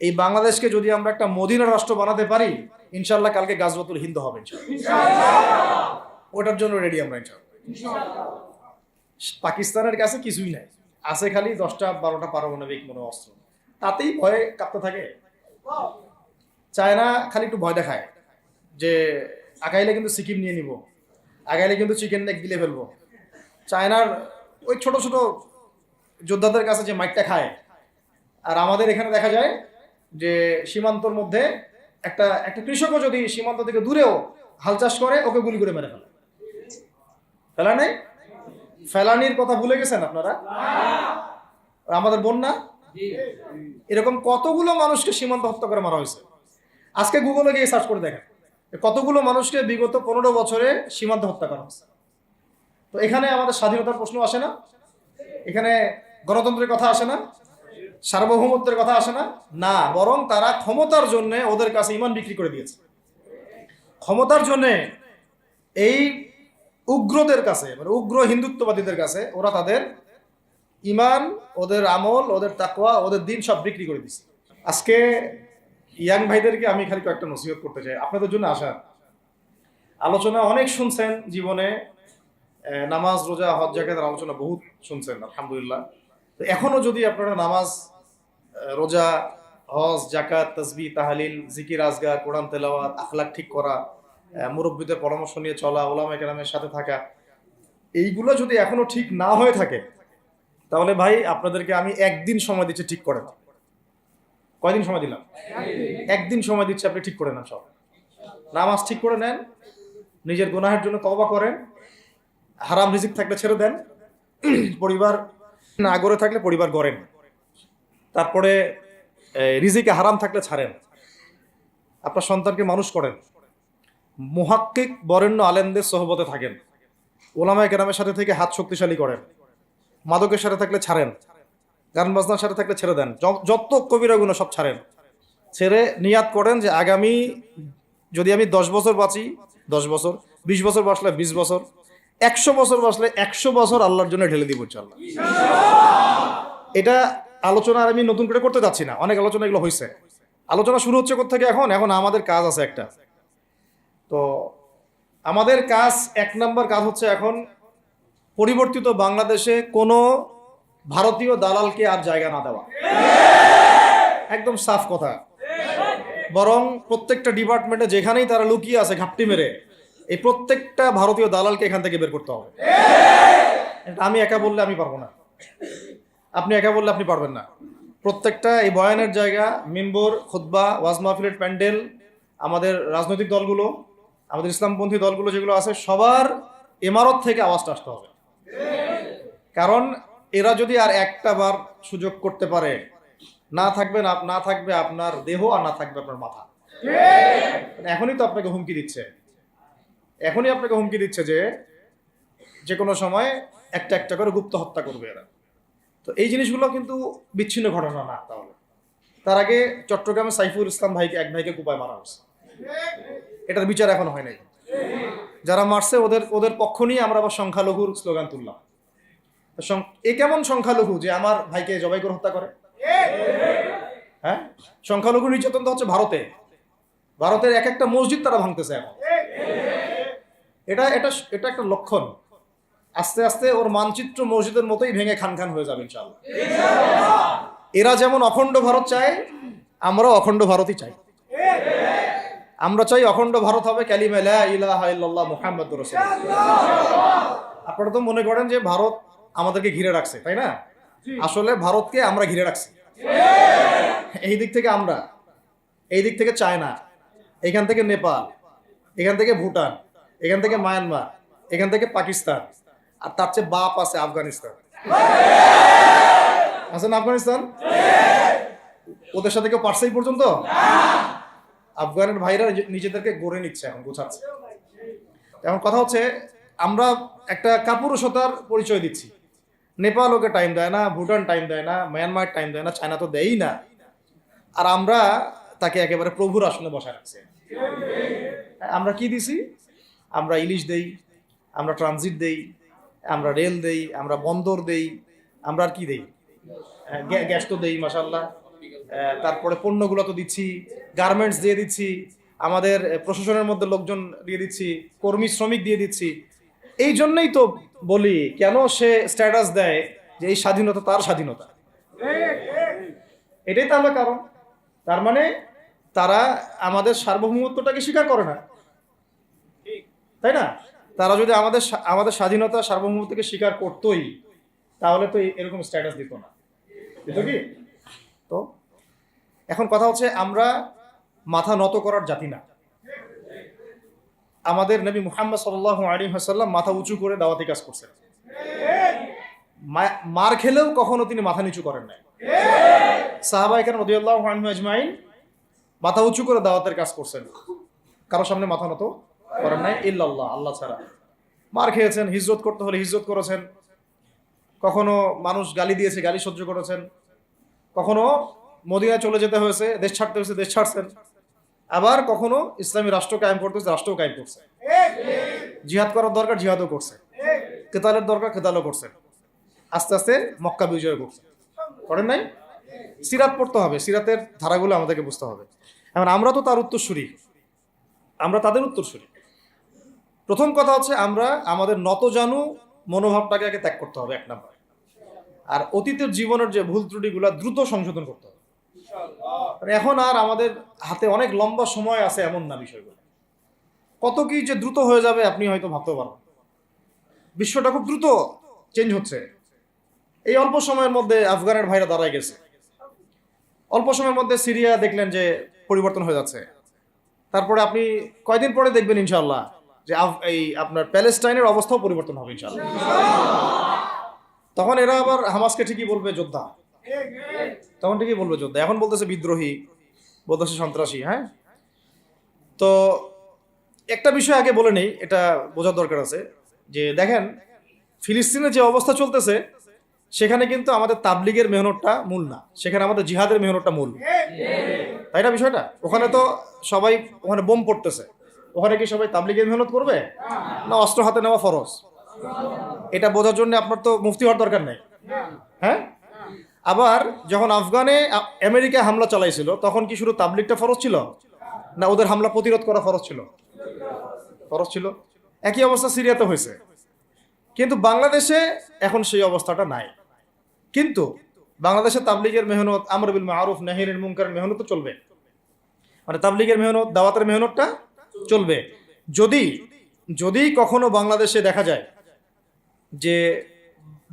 এই বাংলাদেশকে যদি আমরা একটা মদিনা রাষ্ট্র বানাতে পারি, ইনশাল্লাহ কালকে গাজওয়াতুল হিন্দ হবে ইনশাল্লাহ। ওটার জন্য রেডি আমরা ইনশাল্লাহ। পাকিস্তানের কাছে কিছুই নাই, আছে খালি 10টা 12টা পারমাণবিক মনে অস্ত্র, তাতেই ভয়ে কাঁপতে থাকে। চায়না খালি একটু ভয় দেখায় যে আগাইলে কিন্তু সিকিম নিয়ে নিব, আগাইলে কিন্তু চিকেন নেক গিলে ফেলবো। চায়নার ওই ছোট ছোট যোদ্ধাদের কাছে যে মাইকটা খায়, আর আমাদের এখানে দেখা যায় যে সীমান্তর মধ্যে একটা একটা কৃষকও যদি সীমান্ত থেকে দূরেও হাল চাষ করে, ওকে গুলি করে মেরে ফেলে। ফেলা নেই, ফেলানির কথা ভুলে গেছেন আপনারা? আমাদের বন্যা, এরকম কতগুলো মানুষকে সীমান্ত হত্যা করে মারা হয়েছে। আজকে গুগলে গিয়ে সার্চ করে দেখেন কতগুলো মানুষকে বিগত 15 বছরে সীমান্ত হত্যা করা হয়েছে। তো এখানে আমাদের স্বাধীনতার প্রশ্ন আসে না, এখানে গণতন্ত্রের কথা আসে না, সার্বভৌমত্বের কথা আসে না, না, বরং তারা ক্ষমতার জন্য ওদের কাছে ইমান বিক্রি করে দিয়েছে। ক্ষমতার জন্য এই উগ্রদের কাছে, মানে উগ্র হিন্দুত্ববাদীদের কাছে ওরা তাদের ইমান, ওদের আমল, ওদের তাকওয়া, ওদের দিন সব বিক্রি করে দিচ্ছে। আজকে ইয়াং ভাইদেরকে আমি খালি কয়েকটা নসিহত করতে চাই, আপনাদের জন্য আসা। আলোচনা অনেক শুনছেন জীবনে, নামাজ, রোজা, হজ, যাকাতের আলোচনা বহুত শুনছেন আলহামদুলিল্লাহ। তো এখনো যদি আপনারা নামাজ, রোজা, হজ, জাকাত, তাসবিহ, তাহলিল, জিকির, আজগার, কোরআন তেলাওয়াত, আখলাক ঠিক করা, মুরব্বীদের পরামর্শ নিয়ে চলা, ওলামা কেরামের সাথে থাকা, এইগুলো যদি এখনো ঠিক না হয়ে থাকে, তাহলে ভাই আপনাদেরকে আমি একদিন সময় দিচ্ছি ঠিক করে নাও। কয়দিন সময় দিলাম? একদিন সময় দিচ্ছি, আপনি ঠিক করে নেন সব। নামাজ ঠিক করে নেন, নিজের গুনাহের জন্য তওবা করেন, হারাম রিজিক থাকলে ছেড়ে দেন, পরিবার না গড়ে থাকলে পরিবার গড়েন, তারপরে রিজিকে হারাম থাকলে ছাড়েন, আপনার সন্তানকে মানুষ করেন, মুহাক্কিক বরেণ্য আলেমদের সোহবতে থাকেন, ওলামায়ে কেরামের সাথে থেকে হাত শক্তিশালী করেন, মাদকের সাথে থাকলে ছাড়েন, গান বাজনার সাথে থাকলে ছেড়ে দেন, যত কবিরা গুনাহ সব ছাড়েন। ছেড়ে নিয়াত করেন যে আগামী যদি আমি 10 বছর বাঁচি 10 বছর, 20 বছর বাঁচলে 20 বছর, 100 বছর বাঁচলে 100 বছর আল্লাহর জন্য ঢেলে দিব ইনশাআল্লাহ। এটা আলোচনা আর আমি নতুন করে করতে যাচ্ছি না, অনেক আলোচনা এগুলো হয়েছে। আলোচনা শুরু হচ্ছে কোথা থেকে? এখন আমাদের কাজ আছে একটা। তো আমাদের কাজ, 1 নম্বর কাজ হচ্ছে এখন পরিবর্তিত বাংলাদেশে কোনো ভারতীয় দালালকে আর জায়গা না দেওয়া। একদম সাফ কথা। বরং প্রত্যেকটা ডিপার্টমেন্টে যেখানেই তারা লুকিয়ে আছে ঘাপটি মেরে, এই প্রত্যেকটা ভারতীয় দালালকে এখান থেকে বের করতে হবে। আমি একা বললে আমি পারবো না, আপনি একা বললে আপনি পারবেন না। প্রত্যেকটা এই বয়ানের জায়গা, মিম্বর, খুতবা, ওয়াজ মাহফিলের প্যান্ডেল, আমাদের রাজনৈতিক দলগুলো, আমাদের ইসলামপন্থী দলগুলো যেগুলো আছে, সবার ইমারত থেকে আওয়াজটা আসতে হবে। কারণ এরা যদি আর একটা বার সুযোগ করতে পারে, না থাকবে আপনার দেহ, আর না থাকবে আপনার মাথা। এখনই তো আপনাকে হুমকি দিচ্ছে, যে কোনো সময় একটা একটা করে গুপ্ত হত্যা করবে এরা। তো এই জিনিসগুলো কিন্তু বিচ্ছিন্ন ঘটনা না। তাহলে তার আগে চট্টগ্রামে সাইফুল ইসলাম এক ভাইকে কুপায় মারা হয়েছে, এটার বিচার এখনো হয় নাই। যারা মারছে ওদের পক্ষ নিয়ে আমরা আবার সংখ্যালঘুর স্লোগান তুললাম। এ কেমন সংখ্যালঘু যে আমার ভাইকে জবাই করে হত্যা করে? হ্যাঁ, সংখ্যালঘু নির্যাতন তো হচ্ছে ভারতের এক একটা মসজিদ তারা ভাঙতেছে এখন। এটা একটা লক্ষণ। আস্তে আস্তে ওর মানচিত্র মসজিদের মতোই ভেঙে খান হয়ে যাবে ইনশাআল্লাহ। এরা যেমন অখণ্ড ভারত চায়, আমরাও অখণ্ড ভারতই চাই। আমরা চাই অখণ্ড ভারত হবে কালিমা লা ইলাহা ইল্লাল্লাহ মুহাম্মাদুর রাসূলুল্লাহ। আপনারা তো মনে করেন যে ভারত আমাদেরকে ঘিরে রাখছে, তাই না? আসলে ভারতকে আমরা ঘিরে রাখছি। এই দিক থেকে আমরা, এই দিক থেকে চায়না, এখান থেকে নেপাল, এখান থেকে ভুটান, এখান থেকে মায়ানমার, এখান থেকে পাকিস্তান, আর তার চেয়ে বাপ আছে আফগানিস্তান। আছে না আফগানিস্তান? ওদের সাথে কেউ পারছে এই পর্যন্ত? আফগানের ভাইরা নিজেদেরকে গড়ে নিচ্ছে, এখন গোছাচ্ছে। এখন কথা হচ্ছে, আমরা একটা কাপুরুষতার পরিচয় দিচ্ছি। নেপাল ওকে টাইম দেয় না, ভুটান টাইম দেয় না, মায়ানমার টাইম দেয় না, চায়না তো দেয়ই না। আর আমরা তাকে একেবারে প্রভুর আসনে বসায় রাখছি। আমরা কি দিছি? আমরা ইলিশ দেই, আমরা ট্রানজিট দেই, আমরা রেল দেই, আমরা বন্দর দেই, আমরা আর কি দেই? গ্যাস তো দেই মাশাআল্লাহ, তারপরে পণ্যগুলো তো দিচ্ছি, গার্মেন্টস দিয়ে দিচ্ছি, আমাদের প্রশাসনের মধ্যে লোকজন দিয়ে দিচ্ছি, কর্মী শ্রমিক দিয়ে দিচ্ছি। এই জন্যই তো বলি কেন সে স্ট্যাটাস দেয় যে এই স্বাধীনতা তার স্বাধীনতা। এটাই তাহলে কারণ, তার মানে তারা আমাদের সার্বভৌমত্বটাকে স্বীকার করে না, তাই না? তারা যদি আমাদের স্বাধীনতা সার্বভৌমত্বকে স্বীকার করতোই তাহলে তো এরকম স্ট্যাটাস দিত না, দিত কি? তো এখন কথা হচ্ছে আমরা মাথা নত করার জাতি না। আমাদের নবী মুহাম্মদ সাল্লাল্লাহু আলাইহি ওয়াসাল্লাম মাথা উঁচু করে দাওয়াতি কাজ করছেন। মার খেলেও কখনো তিনি মাথা নিচু করেন নাই। সাহাবায়ে কেরাম রাদিয়াল্লাহু আনহুম আজমাইন মাথা উঁচু করে দাওয়াতের কাজ করছেন, কারো সামনে মাথা নত করেন নাই ইল্লাল্লাহ, আল্লাহ ছাড়া। মার খেয়েছেন, হিজরত করতে হলে হিজরত করেছেন, কখনো মানুষ গালি দিয়েছে, গালি সহ্য করেছেন, কখনো মদিনায় চলে যেতে হয়েছে, দেশ ছাড়তে হয়েছে, দেশ ছাড়ছেন, আবার কখনো ইসলামী রাষ্ট্র কায়েম করতে হয়েছে, রাষ্ট্রও কায়েম করছে। জিহাদ করার দরকার, জিহাদও করছে, কেতালের দরকার, কেতালও করছে, আস্তে আস্তে মক্কা বিজয় করছে, করেন নাই? সিরাত পড়তে হবে, সিরাতের ধারাগুলো আমাদেরকে বুঝতে হবে। এখন আমরা তো তার উত্তরসূরি, আমরা তাদের উত্তরসূরি। প্রথম কথা হচ্ছে আমরা আমাদের নতজানু মনোভাবটাকে আগে ত্যাগ করতে হবে, এক নাম্বার। আর অতীতের জীবনের যে ভুল ত্রুটিগুলো দ্রুত সংশোধন করতে হবে। এখন আর আমাদের হাতে অনেক লম্বা সময় আছে এমন না, বিষয়গুলো কত কি যে দ্রুত হয়ে যাবে আপনি হয়তো ভাবতে পারবেন। বিশ্বটা খুব দ্রুত চেঞ্জ হচ্ছে। এই অল্প সময়ের মধ্যে আফগানের ভাইরা দাঁড়ায় গেছে, অল্প সময়ের মধ্যে সিরিয়া দেখলেন যে পরিবর্তন হয়ে যাচ্ছে। তারপরে আপনি কয়দিন পরে দেখবেন ইনশাআল্লাহ যে এই আপনার প্যালেস্টাইনের অবস্থাও পরিবর্তন হবে ইনশাআল্লাহ। তখন এরা আবার হামাসকে ঠিকই বলবে যোদ্ধা, তখন ঠিকই বলবে যোদ্ধা। এখন বলতেছে বিদ্রোহী, বলতেছে সন্ত্রাসী। হ্যাঁ, তো একটা বিষয় আগে বলে নেই, এটা বোঝার দরকার আছে যে দেখেন ফিলিস্তিনের যে অবস্থা চলতেছে সেখানে কিন্তু আমাদের তাবলিগের মেহনতটা মূল না, সেখানে আমাদের জিহাদের মেহনতটা মূল, তাই না? বিষয়টা ওখানে তো সবাই, ওখানে বোম পড়তেছে, ওখানে কি সবাই তাবলিগের মেহনত করবে না অস্ত্র হাতে নেওয়া ফরজ? এটা বোঝার জন্য আপনার তো মুফতি হওয়ার দরকার নেই। হ্যাঁ, আবার যখন আফগানে আমেরিকা হামলা চালাইছিল তখন কি শুধু তাবলিগটা ফরজ ছিল না ওদের হামলা প্রতিরোধ করা ফরজ ছিল? ফরজ ছিল। একই অবস্থা সিরিয়াতে হয়েছে, কিন্তু বাংলাদেশে এখন সেই অবস্থাটা নাই। কিন্তু বাংলাদেশে তাবলিগের মেহনত, আমর বিল মারুফ নাহি আনিল মুনকারের মেহনত চলবে, মানে তাবলিগের মেহনত, দাওয়াতের মেহনতটা চলবে। যদি যদি কখনো বাংলাদেশে দেখা যায় যে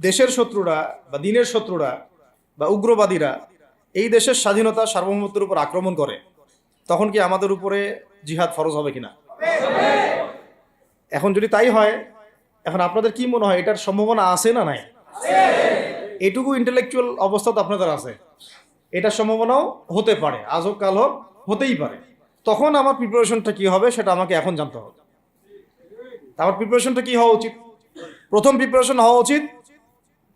দেশের শত্রুরা বা দিনের শত্রুরা বা উগ্রবাদীরা এই দেশের স্বাধীনতা সার্বভৌমত্বের উপর আক্রমণ করে, তখন কি আমাদের উপরে জিহাদ ফরজ হবে কিনা? এখন যদি তাই হয়, এখন আপনাদের কি মনে হয় এটার সম্ভাবনা আছে না নাই? এটুকু ইন্টেলেকচুয়াল অবস্থা তো আপনাদের আছে, এটার সম্ভাবনাও হতে পারে, আজ হোক কাল হোক, হতেই পারে। তখন আমার প্রিপারেশনটা কি হবে সেটা আমাকে এখন জানতে হবে। আমার প্রিপারেশনটা কি হওয়া উচিত? প্রথম প্রিপারেশন হওয়া উচিত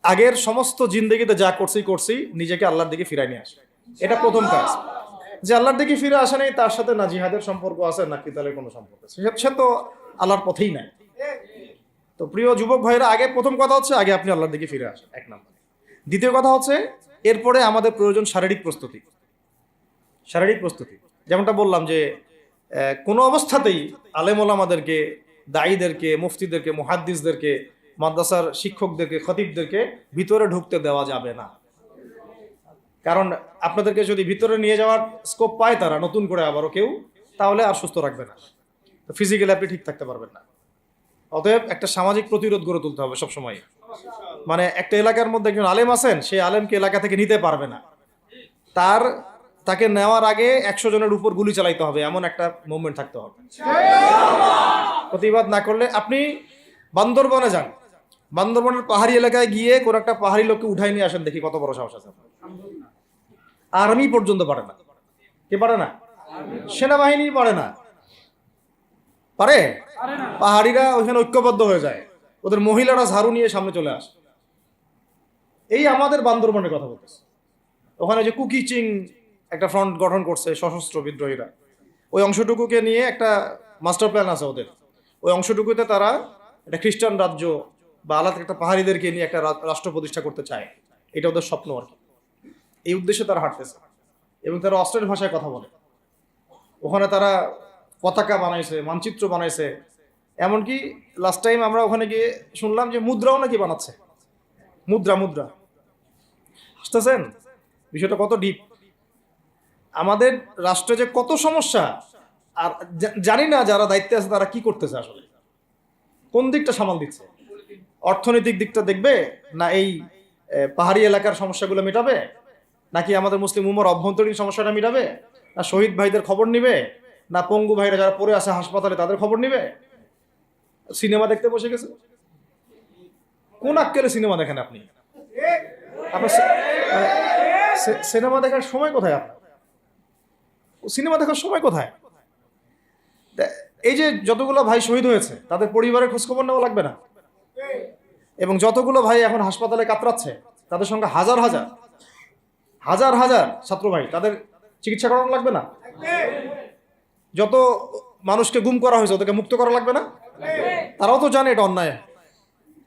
আগের সমস্ত জিন্দগিতে যা করছি নিজেকে আল্লাহর দিকে ফিরাই নিয়ে আসে। এটা প্রথম কাজ। যে আল্লাহর দিকে ফিরে আসে নেই তার সাথে না জিহাদের সম্পর্ক আছে না কিতালের কোনো সম্পর্ক আছে, সে তো আল্লাহর পথেই নাই। তো প্রিয় যুবক ভাইরা, আগে প্রথম কথা হচ্ছে আগে আপনি আল্লাহর দিকে ফিরে আসেন, এক নম্বর। দ্বিতীয় কথা হচ্ছে এরপরে আমাদের প্রয়োজন শারীরিক প্রস্তুতি। শারীরিক প্রস্তুতি যেমনটা বললাম যে কোনো অবস্থাতেই আলেম ওলামাদেরকে, দায়ীদেরকে, মুফতিদেরকে, মুহাদ্দিসদেরকে, মাদ্রাসার শিক্ষকদেরকে, খতিবদেরকে ভিতরে ঢুকতে দেওয়া যাবে না। কারণ আপনাদেরকে যদি ভিতরে নিয়ে যাওয়ার স্কোপ পায় তারা নতুন করে আবারও কেউ, তাহলে আর সুস্থ রাখবে না, ফিজিক্যালি আপনি ঠিক থাকতে পারবেন না। অতএব একটা সামাজিক প্রতিরোধ গড়ে তুলতে হবে সবসময়। মানে একটা এলাকার মধ্যে একজন আলেম আছেন, সেই আলেমকে এলাকা থেকে নিতে পারবে না, তাকে নেওয়ার আগে 100 জনের উপর গুলি চালাইতে হবে, এমন একটা মুভমেন্ট থাকতে হবে। প্রতিবাদ না করলে আপনি বান্দরবনে যান, বান্দরবনের পাহাড়ি এলাকায় গিয়ে কোন একটা পাহাড়ি লোককে উঠাই নিয়ে আসেন, দেখি কত বড় সাহস আছে। আর্মি পর্যন্ত পারে না। কে পারে না? সেনাবাহিনী পারে না। পারে? পাহাড়িরা ওইখানে ঐক্যবদ্ধ হয়ে যায়, ওদের মহিলারা ঝাড়ু নিয়ে সামনে চলে আসে। এই আমাদের বান্দরবনের কথা বলতেছে। ওখানে যে কুকিচিং একটা ফ্রন্ট গঠন করছে সশস্ত্র বিদ্রোহীরা, ওই অংশটুকুকে নিয়ে একটা মাস্টার প্ল্যান আছে ওদের। ওই অংশটুকুতে তারা একটা খ্রিস্টান রাজ্য বা আলাদা একটা পাহাড়িদেরকে নিয়ে একটা রাষ্ট্র প্রতিষ্ঠা করতে চায়। এটা ওদের স্বপ্ন আর কি। এই উদ্দেশ্যে তারা হাঁটতেছে। এবং তারা অস্ট্রের ভাষায় কথা বলে। ওখানে তারা পতাকা বানাইছে, মানচিত্র বানাইছে, এমনকি লাস্ট টাইম আমরা ওখানে গিয়ে শুনলাম যে মুদ্রাও নাকি বানাচ্ছে। মুদ্রা মুদ্রা বুঝতেছেন বিষয়টা কত ডিপ। আমাদের রাষ্ট্রে যে কত সমস্যা, আর জানি না যারা দায়িত্বে আছে তারা কি করতেছে, আসলে কোন দিকটা সামাল দিচ্ছে। অর্থনৈতিক দিকটা দেখবে, না এই পাহাড়ি এলাকার সমস্যাগুলো মেটাবে, নাকি আমাদের মুসলিম উম্মার অভ্যন্তরীণ সমস্যাটা মেটাবে, না শহীদ ভাইদের খবর নিবে, না পঙ্গু ভাইরা যারা পড়ে আছে হাসপাতালে তাদের খবর নিবে? সিনেমা দেখতে বসে গেছে। কোন আক্কেলে সিনেমা দেখেন আপনি? আপনার সিনেমা দেখার সময় কোথায়? আপনার সিনেমা দেখার সময় কোথায়? এই যে যতগুলো ভাই শহীদ হয়েছে তাদের পরিবারের খোঁজখবর নেওয়া লাগবে না? এবং যতগুলো ভাই এখন হাসপাতালে কাতরাচ্ছে তাদের সঙ্গে হাজার হাজার হাজার হাজার ছাত্র ভাই, তাদের চিকিৎসা করানো লাগবে না? যত মানুষকে গুম করা হয়েছে ওদেরকে মুক্ত করা লাগবে না? তারাও তো জানে এটা অন্যায়,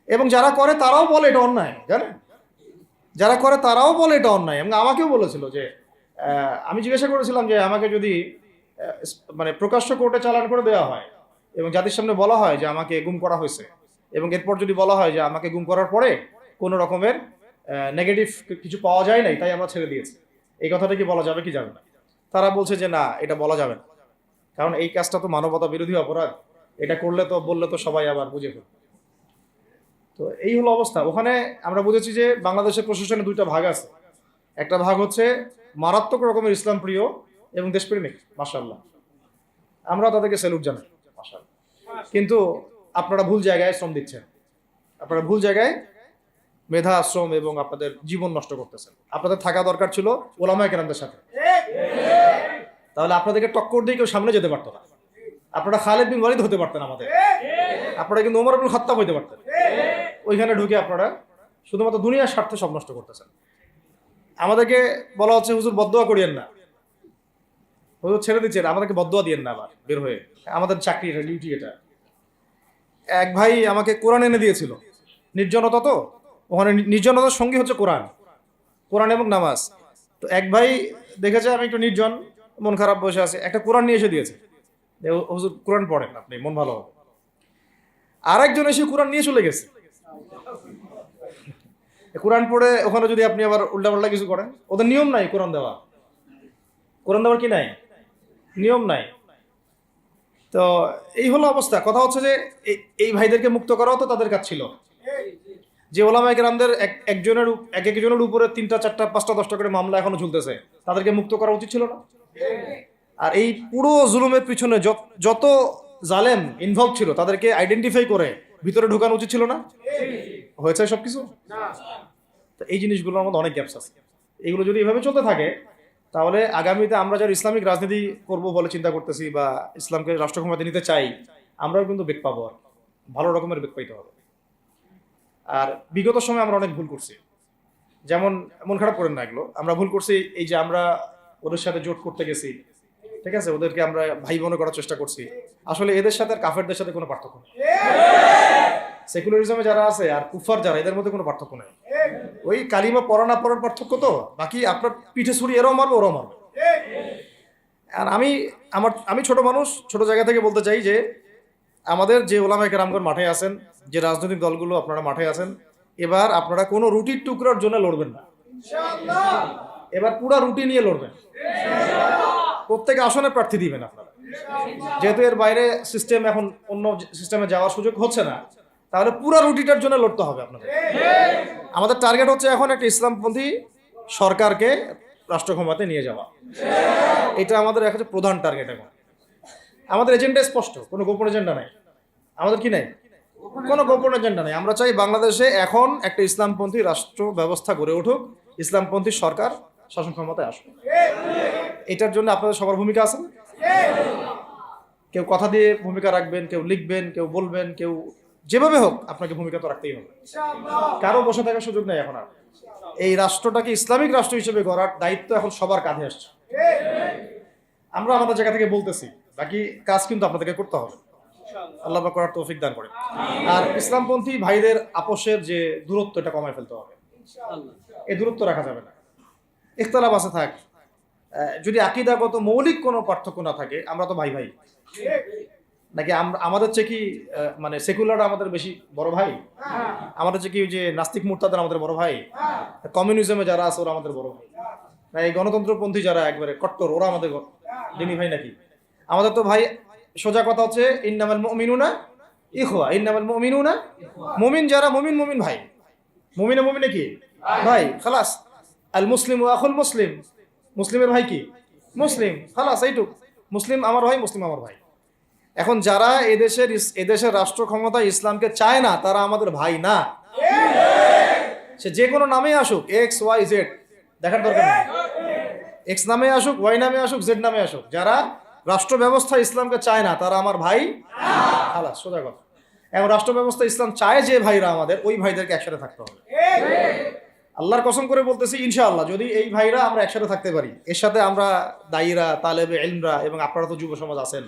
এবং যারা করে তারাও বলে এটা অন্যায়। জানে যারা করে তারাও বলে এটা অন্যায়। এবং আমাকেও বলেছিল যে আমি জিজ্ঞাসা করেছিলাম যে আমাকে যদি মানে প্রকাশ্য কোর্টে চালান করে দেওয়া হয় এবং জাতির সামনে বলা হয় যে আমাকে গুম করা হয়েছে, এবং এরপর যদি বলা হয় যে আমাকে গুম করার পরে কোনো রকমের নেগেটিভ কিছু পাওয়া যায় নাই তাই আমরা ছেড়ে দিয়েছি, এই কথাটা কি বলা যাবে কি যাবে না? তারা বলছে যে না, এটা বলা যাবে না, কারণ এই কাজটা তো মানবতা বিরোধী অপরাধ, এটা করলে তো বললে তো সবাই আবার বুঝে ফেলবে। তো এই হলো অবস্থা। ওখানে আমরা বুঝেছি যে বাংলাদেশের প্রশাসনে দুইটা ভাগ আছে। একটা ভাগ হচ্ছে মারাত্মক রকমের ইসলাম প্রিয় এবং দেশপ্রেমিক, মাশাআল্লাহ, আমরা তাদেরকে স্যালুট জানাই, মাশাআল্লাহ। কিন্তু আপনারা ভুল জায়গায় শ্রম দিচ্ছেন, আপনারা ভুল জায়গায় মেধা, শ্রম এবং আপনাদের জীবন নষ্ট করতেছেন। আপনাদের থাকা দরকার ছিল ওলামায়ে কেরামদের সাথে, তাহলে আপনাদেরকে টক্কর দিয়ে কেউ সামনে যেতে পারতো না। আপনারা খালিদ বিন ওয়ালিদ হতে পারতেন আমাদের, আপনারা কিন্তু ওমর ইবনুল খাত্তাব হতে পারতেন। ওইখানে ঢুকে আপনারা শুধুমাত্র দুনিয়ার স্বার্থে সব নষ্ট করতেছেন। আমাদেরকে বলা হচ্ছে হুজুর বদদোয়া করিয়েন না, হুজুর ছেড়ে দিচ্ছেন, আমাদেরকে বদদোয়া দিয়েন না আবার বের হয়ে। আমাদের চাকরি, এটা ডিউটি। এটা এক ভাই আমাকে কোরআন এনে দিয়েছিল, নির্জনতা, তো ওখানে নির্জনতার সঙ্গী হচ্ছে কোরআন, কোরআন এবং নামাজ। তো এক ভাই দেখেছে আমি একটু নির্জন, মন খারাপ বসে আছে, একটা কোরআন নিয়ে এসে দিয়েছে, হুজুর কোরআন পড়েন আপনি, মন ভালো হবে। আরেকজন এসে কোরআন নিয়ে চলে গেছে। কোরআন পড়ে ওখানে যদি আপনি আবার উল্টাপাল্টা কিছু করেন, ওদের নিয়ম নাই কোরআন দেওয়া, কোরআন দেওয়ার কি নাই, নিয়ম নাই। তো এই হলো অবস্থা। কথা হচ্ছে যে এই ভাইদেরকে মুক্ত করাও তো তাদের কাজ ছিল। যে ওলামায়ে কেরামদের একজনের উপরে 3টা 4টা 5টা 10টা করে মামলা এখনো ঝুলতেছে, তাদেরকে মুক্ত করা উচিত ছিল না? আর এই পুরো জুলুমের পিছনে যত জালেম ইনভলভ ছিল তাদেরকে আইডেন্টিফাই করে ভিতরে ঢুকানো উচিত ছিল না? হয়েছে সবকিছু? তো এই জিনিসগুলোর মধ্যে অনেক গ্যাপস আছে। এগুলো যদি এভাবে চলতে থাকে তাহলে আগামীতে আমরা যারা ইসলামিক রাজনীতি করব বলে চিন্তা করতেছি বা ইসলামকে রাষ্ট্র ক্ষমতায় নিতে চাই, আমরাও কিন্তু বেগ পাবো, আর ভালো রকমের বেগ পাইতে হবে। আর বিগত সময় আমরা অনেক ভুল করছি, যেমন মন খারাপ করেন না, এগুলো আমরা ভুল করছি। এই যে আমরা ওদের সাথে জোট করতে গেছি, ঠিক আছে, ওদেরকে আমরা ভাই বোন করার চেষ্টা করছি, আসলে এদের সাথে আর কাফেরদের সাথে কোনো পার্থক্য নেই। সেকুলারিজমে যারা আছে আর কুফার যারা, এদের মধ্যে কোনো পার্থক্য নেই। ওই কালিমা পড়া না পড়ার পার্থক্য, তো বাকি আপনার পিঠে ছুরি এরাও মারবে ওরাও মারবে। আর আমি ছোট মানুষ, ছোট জায়গা থেকে বলতে চাই যে আমাদের যে ওলামায়ে কেরামগণ মাঠে আছেন, যে রাজনৈতিক দলগুলো আপনারা মাঠে আছেন, এবার আপনারা কোনো রুটির টুকরার জন্য লড়বেন না, এবার পুরা রুটি নিয়ে লড়বেন। প্রত্যেক আসনে প্রার্থী দিবেন আপনারা, যেহেতু এর বাইরে সিস্টেম এখন অন্য সিস্টেমে যাওয়ার সুযোগ হচ্ছে না, তাহলে পুরা রুটিটার জন্য লড়তে হবে আপনাদের। আমাদের টার্গেট হচ্ছে এখন একটা ইসলামপন্থী সরকারকে রাষ্ট্র ক্ষমতায় নিয়ে যাওয়া, এটা আমাদের একটা প্রধান টার্গেট। এখন আমাদের এজেন্ডা স্পষ্ট, কোনো গোপন এজেন্ডা নাই। আমাদের কি নাই? কোনো গোপন এজেন্ডা নাই। আমরা চাই বাংলাদেশে এখন একটা ইসলামপন্থী রাষ্ট্র ব্যবস্থা গড়ে উঠুক, ইসলামপন্থী সরকার শাসন ক্ষমতায় আসুক। এটার জন্য আপনাদের সবার ভূমিকা আছে। কেউ কথা দিয়ে ভূমিকা রাখবেন, কেউ লিখবেন, কেউ বলবেন, কেউ যেভাবে হোক আপনাকে ভূমিকা তো রাখতেই হবে। কারো বসে থাকার সুযোগ নেই এখন আর। এই রাষ্ট্রটাকে ইসলামিক রাষ্ট্র হিসেবে গড়ার দায়িত্ব এখন সবার কাঁধে আসছে। আমরা আমাদের জায়গা থেকে বলতেছি, বাকি কাজ কিন্তু আপনাদেরকে করতে হবে। আল্লাহ পাক করার তৌফিক দান করে। আর ইসলামপন্থী ভাইদের আপোষের যে দূরত্ব, এটা কমায় ফেলতে হবে। এই দূরত্ব রাখা যাবে না। ইখতিলাফ আছে থাক, যদি আকীদাগত মৌলিক কোনো পার্থক্য না থাকে, আমরা তো ভাই ভাই। নাকি আমাদের চেয়ে কি মানে সেকুলাররা আমাদের বেশি বড় ভাই? আমাদের চেয়ে কি যে নাস্তিক মুরতাদরা আমাদের বড় ভাই? কমিউনিজমে যারা আছে ওরা আমাদের বড় ভাই? না এই গণতন্ত্রপন্থী যারা একবারে কট্টর ওরা আমাদের দিনী ভাই নাকি? আমাদের তো ভাই, সোজা কথা হচ্ছে ইন্নামাল মুমিনুনা ইখওয়া, ইন্নামাল মুমিনুনা, মুমিন যারা মুমিন মুমিন ভাই, মুমিনে মুমিনে কি ভাই, খালাস। আল মুসলিম ওয়া আখুল মুসলিম, মুসলিমের ভাই কি মুসলিম, খালাস এইটুক। মুসলিম আমার ভাই, মুসলিম আমার ভাই। এখন যারা এদেশের রাষ্ট্র ক্ষমতায় ইসলামকে চায় না তারা আমাদের ভাই না। সে যে কোনো নামে আসুক, এক্স ওয়াই জেড, দেখার দরকার নেই। এক্স নামে আসুক, ওয়াই নামে আসুক, জেড নামে আসুক, যারা রাষ্ট্র ব্যবস্থা ইসলামকে চায় না তারা আমার ভাই, খালাস, সোজা কথা। এবং রাষ্ট্র ব্যবস্থা ইসলাম চায় যে ভাইরা আমাদের, ওই ভাইদেরকে একসাথে থাকতে হবে। আল্লাহর কসম করে বলতেছি, ইনশাআল্লাহ যদি এই ভাইরা আমরা একসাথে থাকতে পারি, এর সাথে আমরা দায়ীরা, তালেবে ইলমরা এবং আপনারা তো যুব সমাজ আছেন,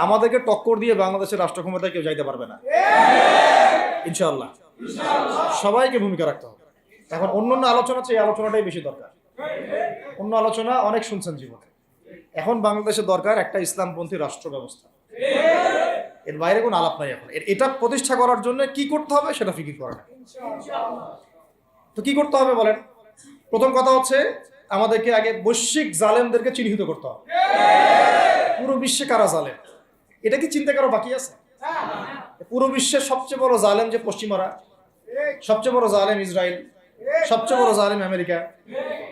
আমাদেরকে টক্কর দিয়ে বাংলাদেশের রাষ্ট্র ক্ষমতায় কেউ যাইতে পারবে না, ইনশাআল্লাহ। সবাইকে ভূমিকা রাখতে হবে। এখন অন্য আলোচনা চেয়ে এই আলোচনাটাই বেশি দরকার। অন্য আলোচনা অনেক শুনছেন জীবনে, এখন বাংলাদেশের দরকার একটা ইসলামপন্থী রাষ্ট্র ব্যবস্থা। এর বাইরে কোনো আলাপ নাই। এখন এটা প্রতিষ্ঠা করার জন্য কি করতে হবে সেটা ফিকির করা না। তো কি করতে হবে বলেন? প্রথম কথা হচ্ছে আমাদেরকে আগে বৈশ্বিক জালেমদেরকে চিহ্নিত করতে হবে। পুরো বিশ্বে কারা জালেম এটা কি চিন্তা করা বাকি আছে? পুরো বিশ্বের সবচেয়ে বড় জালেম যে পশ্চিমারা, সবচেয়ে বড় জালেম ইসরায়েল, সবচেয়ে বড় জালেম আমেরিকা,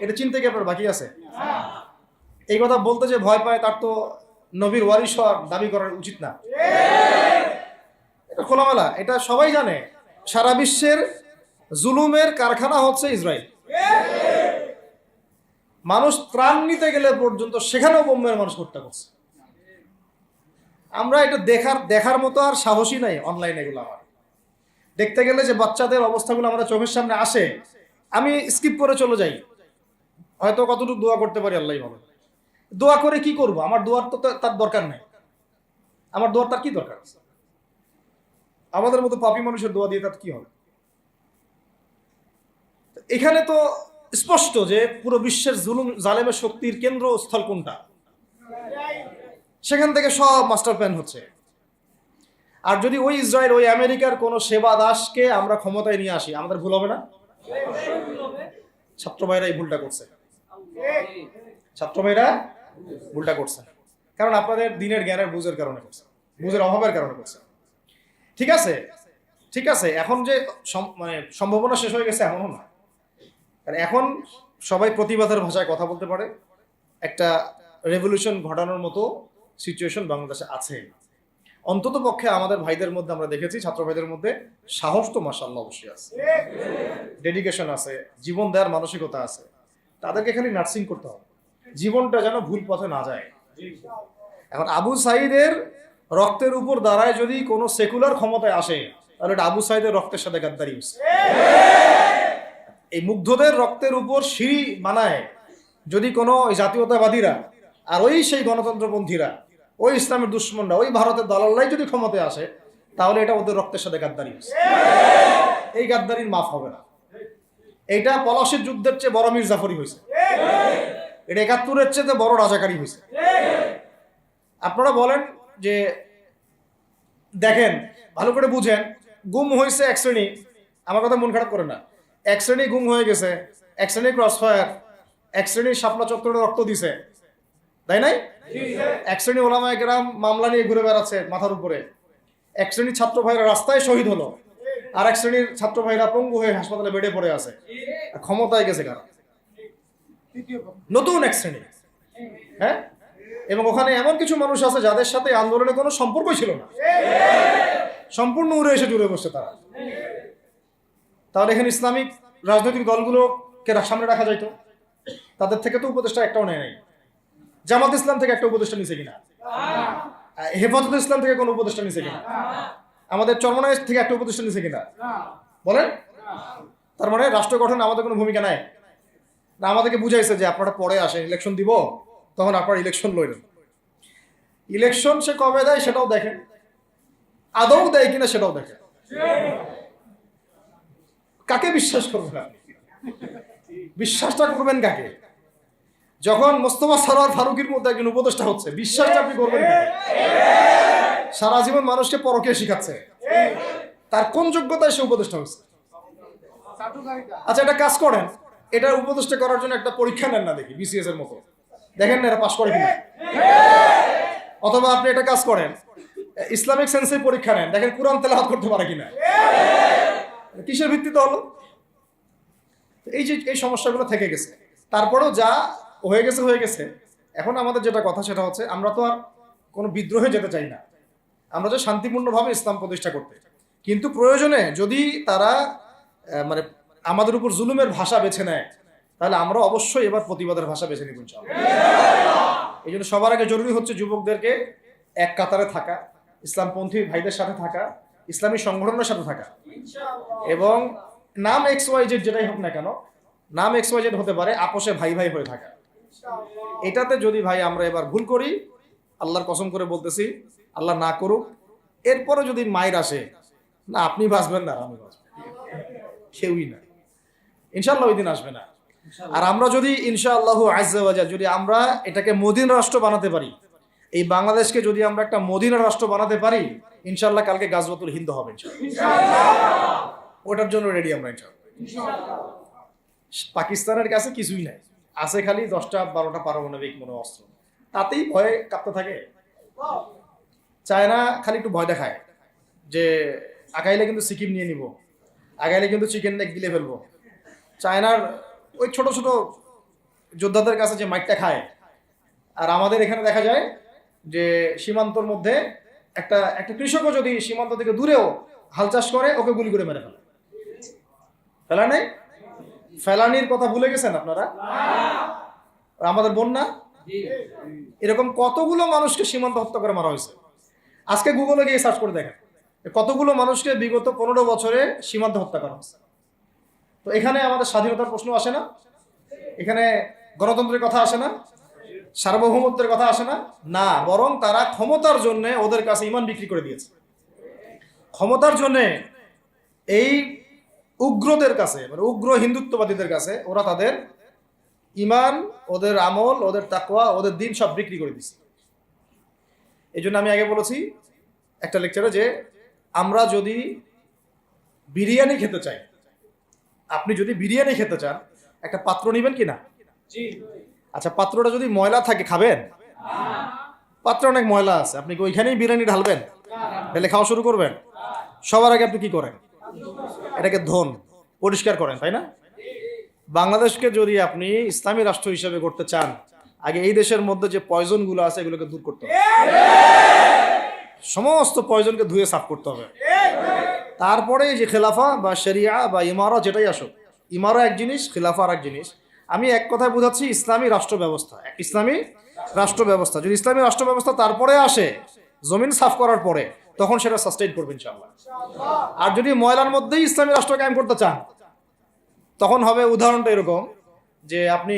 এটা চিন্তা কি আপনার বাকি আছে? এই কথা বলতে যে ভয় পায় তার তো নবীর ওয়ারিস হওয়ার দাবি করা উচিত না। এটা খোলামেলা, এটা সবাই জানে। সারা বিশ্বের জুলুমের কারখানা হচ্ছে ইসরায়েল। মানুষ ত্রাণ নিতে গেলে পর্যন্ত সেখানেও বোম্বের মানুষ হত্যা করছে। আমরা এটা দেখার মতো আর সাহসী নাই। অনলাইনে এগুলো আমার দেখতে গেলে যে বাচ্চাদের অবস্থাগুলো আমাদের চোখের সামনে আসে, আমি স্কিপ করে চলে যাই। হয়তো কতটুকু দোয়া করতে পারি আল্লাহই ভালো। দোয়া করে কি করব? আমার দোয়ার তো তার দরকার নেই। আমার দোয়ার তার কি দরকার? আমাদের মতো পাপী মানুষের দোয়া দিয়ে তার কি হবে? এখানে তো স্পষ্ট যে পুরো বিশ্বের জুলুম জালেমের শক্তির কেন্দ্রস্থল কোনটা, সেখান থেকে সব মাস্টার প্ল্যান হচ্ছে। আর যদি ওই ইসরায়েল, ওই আমেরিকার কোন সেবা দাসকে আমরা ক্ষমতায় নিয়ে আসি, আমাদের ভুল হবে না? ছাত্র ভাইরা এই ভুলটা করছে। ছাত্র ভাইরা ভুলটা করছে কারণ আপনাদের দিনের জ্ঞানের বুঝের কারণে করছে, বুঝের অভাবের কারণে করছে। ঠিক আছে, ঠিক আছে। এখন যে মানে সম্ভাবনা শেষ হয়ে গেছে এমনও না। এখন সবাই প্রতিবাদের ভাষায় কথা বলতে পারে। একটা রেভলিউশন ঘটানোর মতো সিচুয়েশন বাংলাদেশে আছে। অন্তত পক্ষে আমাদের ভাইদের মধ্যে আমরা দেখেছি, ছাত্র ভাইদের মধ্যে সাহস তো মাশাআল্লাহ অবশ্যই আছে, ডেডিকেশন আছে, জীবন দেওয়ার মানসিকতা আছে। তাদেরকে খালি নার্সিং করতে হবে, জীবনটা যেন ভুল পথে না যায়। এখন আবু সাইদের রক্তের উপর দাঁড়ায় যদি কোনো সেকুলার ক্ষমতায় আসে, তাহলে এটা আবু সাইদের রক্তের সাথে গাদ্দারি হচ্ছে। এই মুগ্ধদের রক্তের উপর সিঁড়ি বানায় যদি কোনো জাতীয়তাবাদীরা আর ওই সেই গণতন্ত্রপন্থীরা, ওই ইসলামের দুশ্মনরা, ওই ভারতের দালাল্লাই যদি ক্ষমতায় আসে, তাহলে এটা ওদের রক্তের সাথে গাদ্দারি হচ্ছে। এই গাদ্দারির মাফ হবে না। এইটা পলাশির যুদ্ধের চেয়ে বড় মির্জাফরি হয়েছে, এটা ৭১-এর চেয়ে বড় রাজাকারী হয়েছে। আপনারা বলেন যে দেখেন, ভালো করে বুঝেন, গুম হয়েছে এক শ্রেণী, আমার কথা মন খারাপ করে না, এক শ্রেণী গুম হয়ে গেছে, এক শ্রেণী ক্রসফায়ার, এক শ্রেণী শাপলা চত্বরে রক্ত দিছে, তাই নাই? এক শ্রেণী ওলামায়ে কেরাম মামলা নিয়ে ঘুরে বেড়াচ্ছে মাথার উপরে, এক শ্রেণীর ছাত্র ভাইরা রাস্তায় শহীদ হলো, আর এক শ্রেণীর ছাত্র ভাইরা পঙ্গু হয়ে হাসপাতালে বেডে পড়ে আছে। ক্ষমতায় গেছে কারা? নতুন এক শ্রেণী। হ্যাঁ, এবং ওখানে এমন কিছু মানুষ আছে যাদের সাথে আন্দোলনে কোনো সম্পর্কই ছিল না, সম্পূর্ণ উড়ে এসে জুড়ে বসছে তারা। তাহলে এখানে ইসলামিক রাজনৈতিক দলগুলোকে সামনে রাখা যাইতো, তাদের থেকে তো উপদেষ্টা একটাও নেয় নাই। জামাত ইসলাম থেকে একটা উপদেষ্টা নিছে কিনা? হেফাজত ইসলাম থেকে কোনো উপদেষ্টা নিছে কিনা? আমাদের চরমনাই থেকে একটা উপদেষ্টা নিছে কিনা বলেন? তার মানে রাষ্ট্র গঠনে আমাদের কোনো ভূমিকা নাই না। আমাদেরকে বুঝাইছে যে আপনারা পরে আসেন, ইলেকশন দিব, তখন আপনারা ইলেকশন লড়েন। ইলেকশন সে কবে দেয় সেটাও দেখেন, আদৌ দেয় কিনা সেটাও দেখেন। কাকে বিশ্বাস করবেন? বিশ্বাসটা করবেন কাকে? যখন মোস্তফা সরোয়ার ফারুকের মধ্যে একজন উপদেষ্টা হচ্ছে, বিশ্বাসটা আপনি করবেন না? সারা জীবন মানুষকে পরকে শিখাচ্ছে, তার কোন যোগ্যতায় সে উপদেষ্টা হচ্ছে? আচ্ছা, এটা কাজ করেন, এটা উপদেষ্টা করার জন্য একটা পরীক্ষা নেন না, দেখি বিসিএস এর মতো, দেখেন না এরা পাস করে কিনা। অথবা আপনি একটা কাজ করেন, ইসলামিক সেন্সের পরীক্ষা নেন, দেখেন কোরআন তেলাওয়াত করতে পারে কিনা। কিসের ভিত্তিতে হলো? এই যে এই সমস্যাগুলো থেকে গেছে, তারপরেও যা হয়ে গেছে হয়ে গেছে। এখন আমাদের যেটা কথা সেটা হচ্ছে, আমরা তো আর কোনো বিদ্রোহে যেতে চাই না, আমরা যে শান্তিপূর্ণভাবে ইসলাম প্রতিষ্ঠা করতে। কিন্তু প্রয়োজনে যদি তারা মানে আমাদের উপর জুলুমের ভাষা বেছে নেয়, তাহলে আমরা অবশ্যই এবার প্রতিবাদের ভাষা বেছে নিব ইনশাআল্লাহ। এই জন্য সবার আগে জরুরি হচ্ছে যুবকদেরকে এক কাতারে থাকা, ইসলামপন্থী ভাইদের সাথে থাকা, ইসলামী সংগঠনের সাথে থাকা, এবং নাম XYZ যেটাই হোক না কেন, নাম XYZ হতে পারে, আপোষে ভাই ভাই হয়ে থাকা। এটাতে যদি ভাই আমরা এবার ভুল করি, আল্লাহর কসম করে বলতেছি, আল্লাহ না করুক, এরপরে যদি মায়ের আসে, না আপনি বাঁচবেন না আমি বাঁচব, কেউই না, ইনশাআল্লাহ ওই দিন আসবে না। আর আমরা যদি ইনশাআল্লাহু আজ্জা ওয়া জাল যদি আমরা এটাকে মদিনা রাষ্ট্র বানাতে পারি, এই বাংলাদেশকে যদি আমরা একটা মদিনা রাষ্ট্র বানাতে পারি, ইনশাআল্লাহ কালকে গাজওয়াতুল হিন্দ হবে ইনশাআল্লাহ। ওটার জন্য রেডি আমরা ইনশাআল্লাহ। পাকিস্তানের কাছে কিছুই নাই, আছে খালি 10টা-12টা পারমাণবিক অস্ত্র, তাতেই ভয়ে কাঁপতে থাকে। চায়না খালি একটু ভয় দেখায় যে আগাইলে কিন্তু সিকিম নিয়ে নিব, আগাইলে কিন্তু চিকেন নেক গিলে ফেলবো। চায়নার ওই ছোট ছোট যোদ্ধাদের কাছে যে মাইটটা খায়, আর আমাদের এখানে দেখা যায় যে সীমান্তর মধ্যে একটা একটা কৃষকও যদি সীমান্ত থেকে দূরেও হাল চাষ করে, ওকে গুলি করে মেরে ফেলে। ফেলা নেই, ফেলানির কথা ভুলে গেছেন আপনারা? আমাদের বন্যা, এরকম কতগুলো মানুষকে সীমান্ত হত্যা করে মারা হয়েছে। আজকে গুগলে গিয়ে সার্চ করে দেখেন কতগুলো মানুষকে বিগত 15 বছরে সীমান্ত হত্যা করা হয়েছে। তো এখানে আমাদের স্বাধীনতার প্রশ্ন আসে না, এখানে গণতন্ত্রের কথা আসে না, সার্বভৌমত্বের কথা আসে না, না, বরং তারা ক্ষমতার জন্য ওদের কাছে ইমান বিক্রি করে দিয়েছে। ক্ষমতার জন্য এই উগ্রদের কাছে, মানে উগ্র হিন্দুত্ববাদীদের কাছে ওরা তাদের ইমান, ওদের আমল, ওদের তাকওয়া, ওদের দিন সব বিক্রি করে দিচ্ছে। এই জন্য আমি আগে বলেছি একটা লেকচারে যে আমরা যদি বিরিয়ানি খেতে চাই, আপনি যদি বিরিয়ানি খেতে চান, একটা পাত্র নিবেন কি না? আচ্ছা, পাত্রটা যদি ময়লা থাকে খাবেন? পাত্র অনেক ময়লা আছে, আপনি কি ওইখানেই বিরিয়ানি ঢালবেন, ঢেলে খাওয়া শুরু করবেন? সবার আগে আপনি কি করেন? এটাকে ধোন, পরিষ্কার করেন, তাই না? বাংলাদেশকে যদি আপনি ইসলামী রাষ্ট্র হিসেবে করতে চান, আগে এই দেশের মধ্যে যে পয়জন গুলো আছে এগুলোকে দূর করতে হবে, সমস্ত পয়জনকে ধুয়ে সাফ করতে হবে। তারপরে যে খেলাফা বা শরিয়া বা ইমারা যেটাই আসুক, ইমারা এক জিনিস, খেলাফা আর এক জিনিস। আমি এক কথায় বুঝাচ্ছি ইসলামী রাষ্ট্র ব্যবস্থা, ইসলামী রাষ্ট্র ব্যবস্থা। যদি ইসলামী রাষ্ট্র ব্যবস্থা তারপরে আসে, জমিন সাফ করার পরে, তখন সেটা সাস্টেইন করবে ইনশাআল্লাহ। আর যদি ময়লার মধ্যেই ইসলামী রাষ্ট্র কায়েম করতে চান, তখন হবে উদাহরণটা এরকম যে আপনি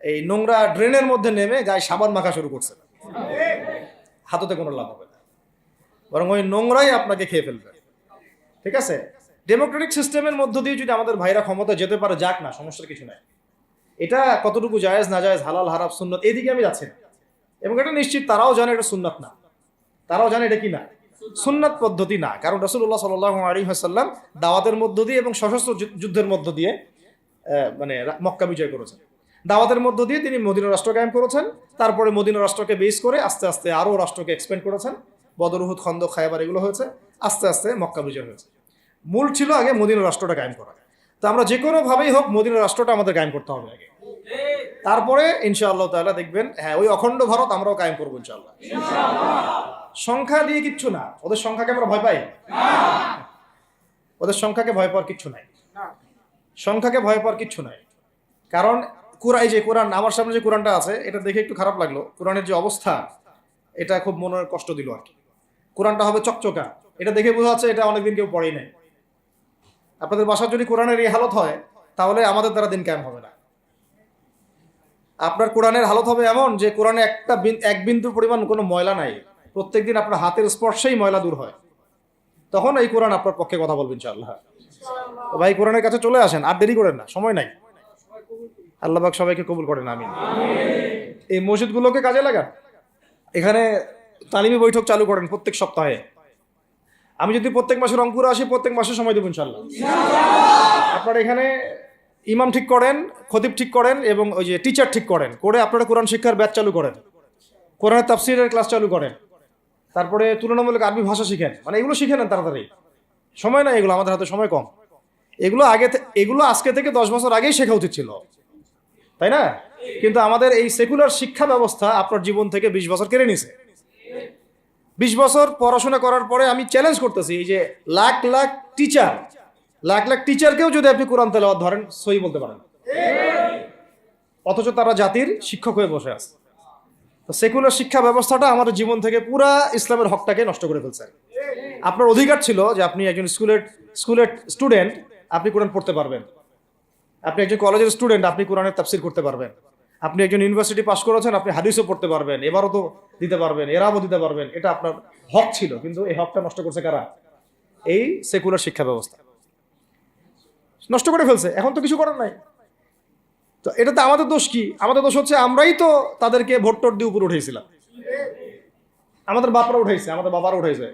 এই নোংরা ড্রেনের মধ্যে নেমে গায়ে সাবান মাখা শুরু করছেন, হাততে কোনো লাভ হবে না, বরং ওই নোংরাই আপনাকে খেয়ে ফেলবে। ঠিক আছে? ডেমোক্রেটিক সিস্টেমের মধ্য দিয়ে যদি আমাদের ভাইরা ক্ষমতা যেতে পারে, যাক না, সমস্যার কিছু নাই। এটা কতটুকু জায়েজ না জায়েজ, হালাল হারাম সুন্নাত, এইদিকে আমি যাচ্ছি না। এবং এটা নিশ্চিত তারাও জানে এটা সুন্নাত না, তারাও জানে এটা কি না, সুন্নাত পদ্ধতি না। কারণ রাসূলুল্লাহ সাল্লাল্লাহু আলাইহি ওয়াসাল্লাম দাওয়াতের মধ্য দিয়ে এবং সশস্ত্র যুদ্ধের মধ্য দিয়ে মানে মক্কা বিজয় করেছেন। দাওয়াতের মধ্য দিয়ে তিনি মদিনা রাষ্ট্র কায়েম করেছেন। তারপরে মদিনা রাষ্ট্রকে বেস করে আস্তে আস্তে আরও রাষ্ট্রকে এক্সপেন্ড করেছেন। বদর, উহুদ, খন্দক, খায়বার এগুলো হয়েছে, আস্তে আস্তে মক্কা বিজয় হয়েছে। মূল ছিল আগে মদিনা রাষ্ট্রটা কায়েম করা। তো আমরা যে কোনোভাবেই হোক মদিনা রাষ্ট্রটা আমাদের কায়েম করতে হবে আগে, তারপরে ইনশাআল্লাহ তাআলা দেখবেন, হ্যাঁ, ওই অখণ্ড ভারত আমরাও কায়েম করবো ইনশাআল্লাহ। সংখ্যা দিয়ে কিচ্ছু না, ওদের সংখ্যাকে আমরা ভয় পাই, ওদের সংখ্যাকে ভয় পাওয়ার কিচ্ছু নাই, সংখ্যাকে ভয় পাওয়ার কিচ্ছু নাই। কারণ এই যে কোরআন, আমার সামনে যে কোরআনটা আছে, এটা দেখে একটু খারাপ লাগলো। কোরআনের যে অবস্থা, এটা খুব মনের কষ্ট দিল আর কি। কোরআনটা হবে চকচকা, এটা দেখে বোঝা যাচ্ছে এটা অনেকদিন কেউ পড়েই নাই। আপনাদের বাসার যদি কোরআনের এই হালত হয়, তাহলে আমাদের দ্বারা দিন কায়েম হবে না। আপনার কোরআনের হালত হবে এমন যে কোরআনে এক বিন্দু পরিমাণ কোনো ময়লা নাই, প্রত্যেকদিন আপনার হাতের স্পর্শেই ময়লা দূর হয়, তখন এই কোরআন আপনার পক্ষে কথা বলবেন ইনশাআল্লাহ। তো ভাই, কোরআনের কাছে চলে আসেন, আর দেরি করেন না, সময় নাই। আল্লাহ পাক সবাইকে কবুল করেন, আমিন। এই মসজিদগুলোকে কাজে লাগান, এখানে তালিমি বৈঠক চালু করেন প্রত্যেক সপ্তাহে। আমি যদি প্রত্যেক মাসে রংপুরে আসি, প্রত্যেক মাসে সময় দেবো ইনশাল্লাহ। আপনারা এখানে ইমাম ঠিক করেন, খতিব ঠিক করেন এবং ওই যে টিচার ঠিক করেন, করে আপনারা কোরআন শিক্ষার ব্যাচ চালু করেন, কোরআনের তাফসীরের ক্লাস চালু করেন, তারপরে তুলনামূলক আরবি ভাষা শিখেন। মানে এগুলো শিখে নেন তাড়াতাড়ি, সময় নাই এগুলো, আমাদের হাতে সময় কম। এগুলো আজকে থেকে 10 বছর আগেই শেখা উচিত ছিল, তাই না? কিন্তু আমাদের এই সেকুলার শিক্ষা ব্যবস্থা আপনার জীবন থেকে 20 বছর কেড়ে নিছে। 20 বছর পড়াশোনা করার পরে আমি চ্যালেঞ্জ করতেছি, এই যে লাখ লাখ টিচারকেও যদি আপনি কোরআন তেলাওয়াত ধরেন, সহি বলতে পারেন, অথচ তারা জাতির শিক্ষক হয়ে বসে আছে। তো সেকুলার শিক্ষা ব্যবস্থাটা আমাদের জীবন থেকে পুরা ইসলামের হকটাকে নষ্ট করে ফেলছে। আপনার অধিকার ছিল যে আপনি একজন স্কুলের স্টুডেন্ট, আপনি কোরআন পড়তে পারবেন। আপনি একজন কলেজের স্টুডেন্ট, আপনি কোরআনের তাফসীর করতে পারবেন। আপনি একজন ইউনিভার্সিটি পাস করেছেন, আপনি হাদিসও পড়তে পারবেন, এবারও তো দিতে পারবেন, এরাও দিতে পারবেন। এটা আপনার হক ছিল, কিন্তু এই হকটা নষ্ট করছে কারা? এই সেকুলার শিক্ষা ব্যবস্থা নষ্ট করে ফেলছে। এখন তো কিছু করার নাই। তো এটাতে আমাদের দোষ কি? আমাদের দোষ হচ্ছে আমরাই তো তাদেরকে ভোট টোট দিয়ে উপরে উঠেছিলাম। আমাদের বাপরা উঠাইছে, আমাদের বাবারা উঠাইছে,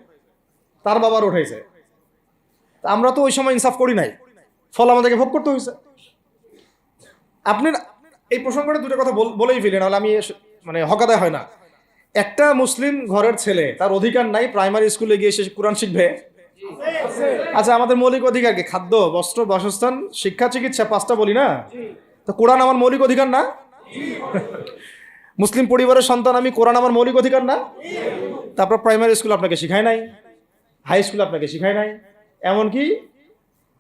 তার বাবার উঠাইছে। আমরা তো ওই সময় ইনসাফ করি নাই, ফল আমাদেরকে ভোগ করতে হয়েছে। আপনি এই প্রসঙ্গে দুটো কথা বলেই ফেলেন, নাহলে আমি মানে হকাদায় হয় না। একটা মুসলিম ঘরের ছেলে, তার অধিকার নাই প্রাইমারি স্কুলে গিয়ে সে কোরআন শিখবে? আচ্ছা, আমাদের মৌলিক অধিকার কি? খাদ্য, বস্ত্র, বাসস্থান, শিক্ষা, চিকিৎসা, 5টা বলি না? তো কোরআন আমার মৌলিক অধিকার না? মুসলিম পরিবারের সন্তান আমি, কোরআন আমার মৌলিক অধিকার না? তারপর প্রাইমারি স্কুল আপনাকে শিখায় নাই, হাই স্কুল আপনাকে শিখায় নাই, এমনকি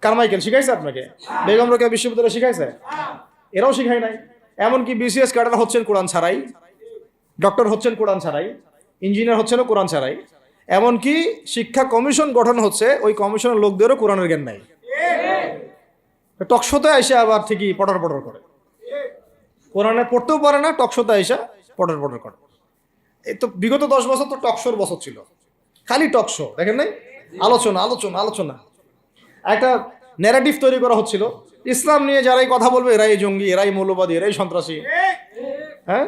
কারমাইকেল শিখাইছে আপনাকে, বেগম রোকেয়া বিশ্ববিদ্যালয় শিখাইছে, এরাও শিখায় নাই। এমনকি বিসিএস ক্যাডার হচ্ছেন কোরআন ছাড়াই, ডক্টর হচ্ছেন কোরআন ছাড়াই, ইঞ্জিনিয়ার হচ্ছেন কোরআন ছাড়াই। এমনকি শিক্ষা কমিশন গঠন হচ্ছে, ওই কমিশনের লোকদেরও কোরআনের জ্ঞান নাই। টকশোতে এসে আবার ঠিকই পটর করে, কোরআনে পড়তেও পারে না, টকশোতে এসে পটর করে। এই তো বিগত 10 বছর তো টকশোর বছর ছিল, খালি টকশো, দেখেন নাই? আলোচনা। একটা ন্যারেটিভ তৈরি করা হচ্ছিল, ইসলাম নিয়ে যারাই কথা বলবে এরাই জঙ্গি, এরাই মৌলবাদী, এরাই সন্ত্রাসী। হ্যাঁ,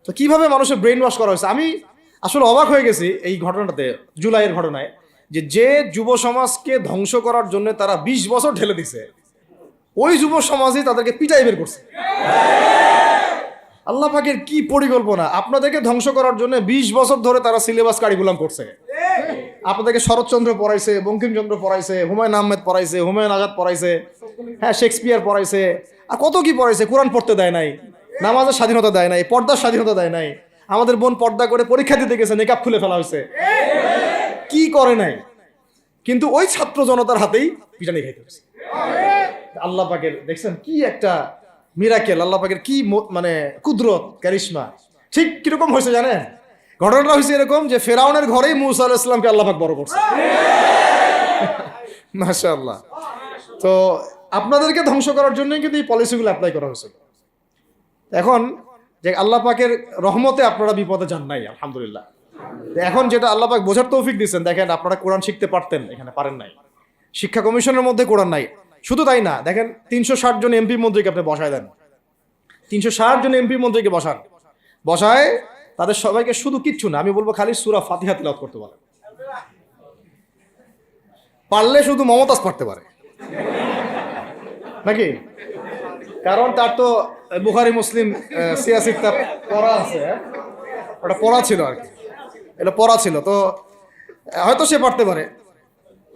তো কিভাবে মানুষের ব্রেন ওয়াশ করা হয়েছে। আমি আসলে অবাক হয়ে গেছি এই ঘটনাটাতে, জুলাইয়ের ঘটনায়, যে যুব সমাজকে ধ্বংস করার জন্য তারা 20 বছর ঢেলে দিছে, ওই যুব সমাজই তাদেরকে পিটাই বের করছে। আল্লাহ পাকের কি পরিকল্পনা! আপনাদেরকে ধ্বংস করার জন্য 20 বছর ধরে তারা সিলেবাস কারিকুলাম করছে। আপনাদেরকে শরৎচন্দ্র পড়াইছে, বঙ্কিমচন্দ্র পড়াইছে, হুমায়ুন আহমেদ পড়াইছে, হুমায়ুন আজাদ পড়াইছে, হ্যাঁ শেক্সপিয়ার পড়াইছে, আর কত কি পড়াইছে। কোরআন পড়তে দেয় নাই, নামাজের স্বাধীনতা দেয় নাই, পর্দার স্বাধীনতা দেয় নাই। আমাদের বোন পর্দা করে পরীক্ষা দিতে গেছে, নেকাব খুলে ফেলা হয়েছে, কি করে নাই। কিন্তু ওই ছাত্র জনতার হাতেই পিটানি খাইতে হয়েছে। আল্লাহ পাকের দেখছেন কি একটা মিরাকেল, আল্লাহ পাকের কি মানে কুদরত, ক্যারিশমা। ঠিক কিরকম হয়েছে জানেন? ঘটনাটা হয়েছে এরকম যে ফেরাউনের ঘরেই মুসা আলাইহিস সালামকে আল্লাহ পাক বড় করছে। মাশাআল্লাহ। তো আপনাদেরকে ধ্বংস করার জন্যই কিন্তু এই পলিসিগুলো অ্যাপ্লাই করা হয়েছিল। এখন যে আল্লাহ পাকের রহমতে আপনারা বিপদে যান নাই, আলহামদুলিল্লাহ। এখন যেটা আল্লাহ পাক বোঝার তৌফিক দিচ্ছেন, দেখেন আপনারা কোরআন শিখতে পারতেন, এখানে পারেন নাই। শিক্ষা কমিশনের মধ্যে কোরআন নাই। শুধু তাই না, দেখেন 360 জন এমপি মন্ত্রীকে আপনি বসায় দেন, 360 জন এমপি মন্ত্রীকে বসায় তাদের সবাইকে শুধু কিচ্ছু না, আমি বলবো খালি সূরা ফাতিহা তিলাওয়াত করতে বলে। পারলে শুধু মমতাজ পড়তে পারে নাকি? কারণ তার তো বুখারী মুসলিম সিয়াসি কিতাব পড়া আছে, ওটা পড়া ছিল আর কি, এটা পড়া ছিল, তো হয়তো সে পারতে পারে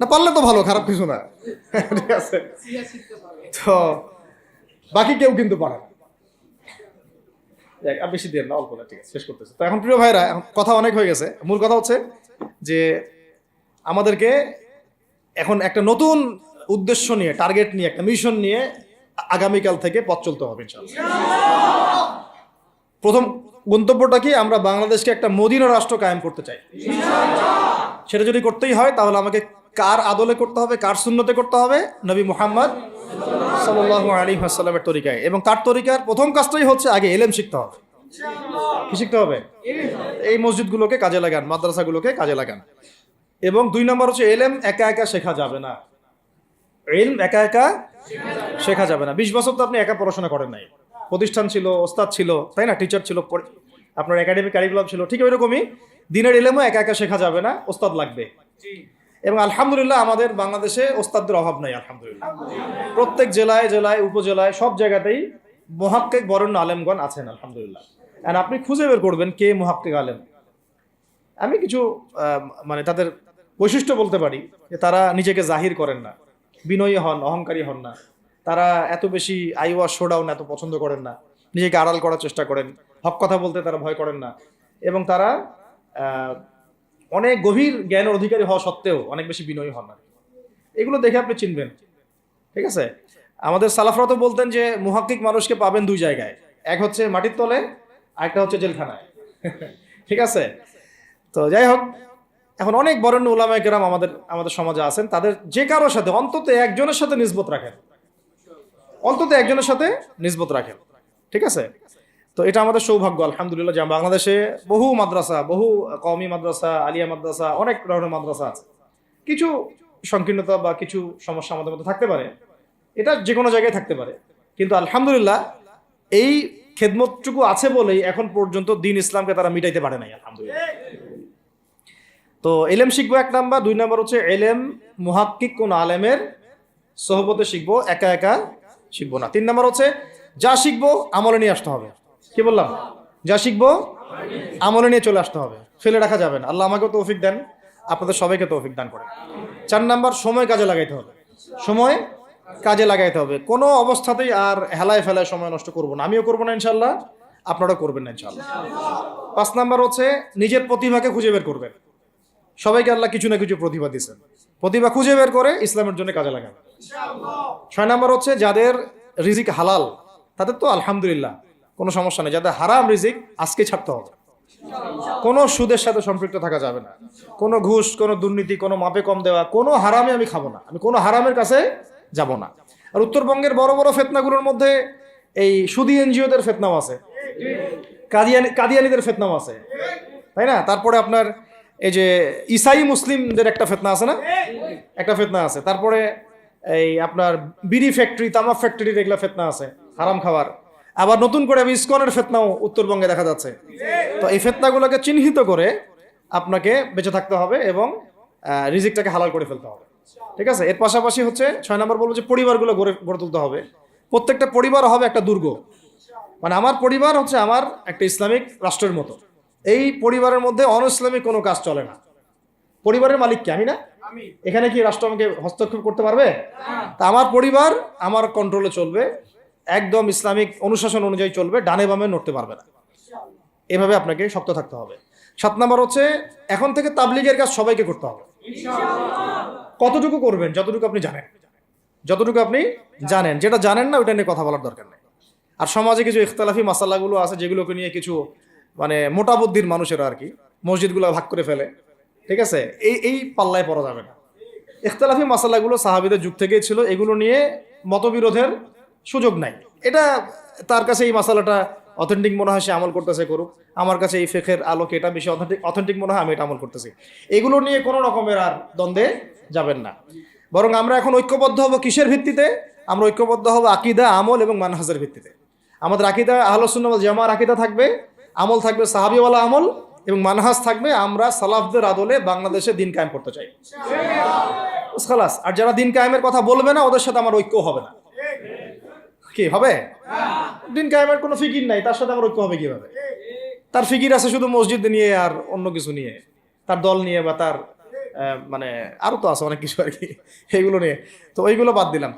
না, পারলে তো ভালো, খারাপ কিছু না, ঠিক আছে। তো বাকি কেউ কিন্তু পারে না। আর বেশি দেন না, অল্প না, ঠিক আছে, শেষ করতেছে। তো এখন প্রিয় ভাইরা, কথা অনেক হয়ে গেছে। মূল কথা হচ্ছে যে আমাদেরকে এখন একটা নতুন উদ্দেশ্য নিয়ে, টার্গেট নিয়ে, একটা মিশন নিয়ে আগামীকাল থেকে পথ চলতে হবে ইনশাআল্লাহ। প্রথম গন্তব্যটা কি? আমরা বাংলাদেশকে একটা মদিনা রাষ্ট্র কায়েম করতে চাই। সেটা যদি করতেই হয় তাহলে আমাকে কার আদলে করতে হবে, কার সুন্নতে করতে হবে? নবী মুহাম্মদ সাল্লাল্লাহু আলাইহি ওয়াসাল্লামের তরিকায়। এবং তার তরিকার প্রথম কাজটাই হচ্ছে আগে ইলম শিখতে হবে। কি শিখতে হবে? এই মসজিদগুলোকে কাজে লাগান, মাদ্রাসাগুলোকে কাজে লাগান। এবং 2 নম্বর হচ্ছে ইলম একা একা শেখা যাবে না। ইলম একা একা শেখা যাবে না। 20 বছর তো আপনি একা পড়াশোনা করেন নাই, প্রতিষ্ঠান ছিল, ওস্তাদ ছিল, তাই না, টিচার ছিল, আপনার একাডেমিক কারিকুলাম ছিল, ঠিক ওইরকমই দিনের ইলমও একা একা শেখা যাবে না, ওস্তাদ লাগবে। এবং আলহামদুলিল্লাহ আমাদের বাংলাদেশে ওস্তাদদের অভাব নাই, আলহামদুলিল্লাহ। প্রত্যেক জেলায় জেলায় উপজেলায় সব জায়গাতেই মুহাক্কিক বরেণ্য আলেমগণ আছেন, আলহামদুলিল্লাহ। আর আপনি খুঁজে বের করবেন কে মুহাক্কিক আলেম। আমি কিছু মানে তাদের বৈশিষ্ট্য বলতে পারি যে তারা নিজেকে জাহির করেন না, বিনয়ী হন, অহংকারী হন না, তারা এত বেশি আইওয়া শোডাউন এত পছন্দ করেন না, নিজেকে আড়াল করার চেষ্টা করেন, হক কথা বলতে তারা ভয় করেন না, এবং তারা অনেক গভীর জ্ঞানের অধিকারী হওয়া সত্ত্বেও অনেক বেশি বিনয়ী হন না। এগুলো দেখে আপনি চিনবেন, ঠিক আছে। আমাদের সালাফরা তো বলতেন যে মুহাক্কিক মানুষকে পাবেন দুই জায়গায়, এক হচ্ছে মাটির তলে, আরেকটা হচ্ছে জেলখানায়, ঠিক আছে। তো যাই হোক, এখন অনেক বরেণ্য উলামায়ে কেরাম আমাদের সমাজে আছেন, তাদের যে কারোর সাথে অন্তত একজনের সাথে নিসবত রাখেন, অন্তত একজনের সাথে নিসবত রাখেন, ঠিক আছে। তো এটা আমাদের সৌভাগ্য, আলহামদুলিল্লাহ, যে বাংলাদেশে বহু মাদ্রাসা, বহু কওমি মাদ্রাসা, আলিয়া মাদ্রাসা, অনেক ধরনের মাদ্রাসা আছে। কিছু সংকীর্ণতা বা কিছু সমস্যা আমাদের মধ্যে থাকতে পারে, এটা যে কোনো জায়গায় থাকতে পারে, কিন্তু আলহামদুলিল্লাহ এই খেদমতটুকু আছে বলেই এখন পর্যন্ত দ্বীন ইসলামকে তারা মিটাইতে পারে নাই, আলহামদুলিল্লাহ। তো এলেম শিখবো এক নাম্বার, দুই নাম্বার হচ্ছে এলেম মুহাক্কিক কোন আলেমের সোহবতে শিখবো, একা একা শিখবো না। তিন নাম্বার হচ্ছে যা শিখবো আমলে নিয়ে আসতে হবে। কি বললাম? যা শিখবো আমলে নিয়ে চলে আসতে হবে, ফেলে রাখা যাবে না। আল্লাহ আমাকেও তৌফিক দেন, আপনাদের সবাইকে তৌফিক দান করেন। 4 নাম্বার সময় কাজে লাগাইতে হবে, সময় কাজে লাগাইতে হবে। কোনো অবস্থাতেই আর হেলায় ফেলায় সময় নষ্ট করবো না, আমিও করবো না ইনশাল্লাহ, আপনারাও করবেন না ইনশাল্লাহ। 5 নাম্বার হচ্ছে নিজের প্রতিভাকে খুঁজে বের করবেন। সবাইকে আল্লাহ কিছু না কিছু প্রতিভা দিয়েছেন, প্রতিভা খুঁজে বের করে ইসলামের জন্য কাজে লাগান। 6 নাম্বার হচ্ছে যাদের রিজিক হালাল তাদের তো আলহামদুলিল্লাহ কোনো সমস্যা নেই, যাদের হারাম রিজিক আজকে ছাড়তে হবে। কোনো সুদের সাথে সম্পৃক্ত থাকা যাবে না, কোনো ঘুষ, কোনো দুর্নীতি, কোনো মাপে কম দেওয়া, কোনো হারামে আমি খাবো না, আমি কোনো হারামের কাছে যাব না। আর উত্তরবঙ্গের বড় বড় ফেতনাগুলোর মধ্যে এই সুদী এনজিওদের ফেতনাও আছে, কাদিয়ানিদের ফেতনাও আছে, তাই না। তারপরে আপনার এই যে ইসাই মুসলিমদের একটা ফেতনা আছে না, একটা ফেতনা আছে। তারপরে এই আপনার বিড়ি ফ্যাক্টরি, তামাক ফ্যাক্টরির এগুলা ফেতনা আছে, হারাম খাবার। আবার নতুন করে ইসকনের ফেতনাও উত্তরবঙ্গে দেখা যাচ্ছে। তো এই ফেতনাগুলোকে চিহ্নিত করে আপনাকে বেঁচে থাকতে হবে এবং রিজিকটাকে হালাল করে ফেলতে হবে, ঠিক আছে। এর পাশাপাশি হচ্ছে 6 নম্বর বলবো যে পরিবারগুলো গড়ে তুলতে হবে। প্রত্যেকটা পরিবার হবে একটা দুর্গ, মানে আমার পরিবার হচ্ছে আমার একটা ইসলামিক রাষ্ট্রের মতো। এই পরিবারের মধ্যে অন ইসলামিক কোনো কাজ চলে না। পরিবারের মালিক কে? আমি না? এখানে কি রাষ্ট্র আমাকে হস্তক্ষেপ করতে পারবে? তা আমার পরিবার আমার কন্ট্রোলে চলবে, একদম ইসলামিক অনুশাসন অনুযায়ী চলবে, ডানে বামে নড়তে পারবে না। এভাবে আপনাকে শক্ত থাকতে হবে। 7 নম্বর হচ্ছে এখন থেকে তাবলীগের কাজ সবাইকে করতে হবে। কতটুকু করবেন? যতটুকু আপনি জানেন, যতটুকু আপনি জানেন। যেটা জানেন না ওইটা নিয়ে কথা বলার দরকার নেই। আর সমাজে কিছু ইখতিলাফি মাসালাগুলো আছে যেগুলোকে নিয়ে কিছু মানে মোটা বুদ্ধির মানুষেরা আর কি মসজিদগুলো ভাগ করে ফেলে, ঠিক আছে। এই পাল্লায় পড়া যাবে না। ইখতিলাফি মাসালাগুলো সাহাবীদের যুগ থেকেই ছিল, এগুলো নিয়ে মতবিরোধের সুযোগ নাই। এটা তার কাছে এই মাসালাটা অথেন্টিক মনে হয়, সে আমল করতেছে, করুক। আমার কাছে এই ফিকহের আলোকে এটা বেশি অথেন্টিক মনে হয়, আমি এটা আমল করতেছি। এগুলো নিয়ে কোনো রকমের আর দ্বন্দ্বে যাবেন না। বরং আমরা এখন ঐক্যবদ্ধ হব কিসের ভিত্তিতে? আমরা ঐক্যবদ্ধ হব আকীদা, আমল এবং মানহাজের ভিত্তিতে। আমাদের আকীদা আহলুস সুন্নাহ ওয়াল জামাআর আকীদা থাকবে, আমল থাকবে সাহাবীওয়ালা আমল, এবং মানহাজ থাকবে আমরা সালাফদের আদলে বাংলাদেশে দিন কায়েম করতে চাই, খালাস। আর যারা দিন কায়েমের কথা বলবে না ওদের সাথে আমার ঐক্য হবে না। কি হবে? দিন কায়েমের কোনো ফিকির নাই, তার সাথে আমার ঐক্য হবে কিভাবে? তার ফিকির আছে শুধু মসজিদ নিয়ে আর অন্য কিছু নিয়ে, তার দল নিয়ে বা তার মানে আরো তো আছে অনেক কিছু আর কি, এইগুলো নিয়ে। তো ওইগুলো বাদ দিলাম।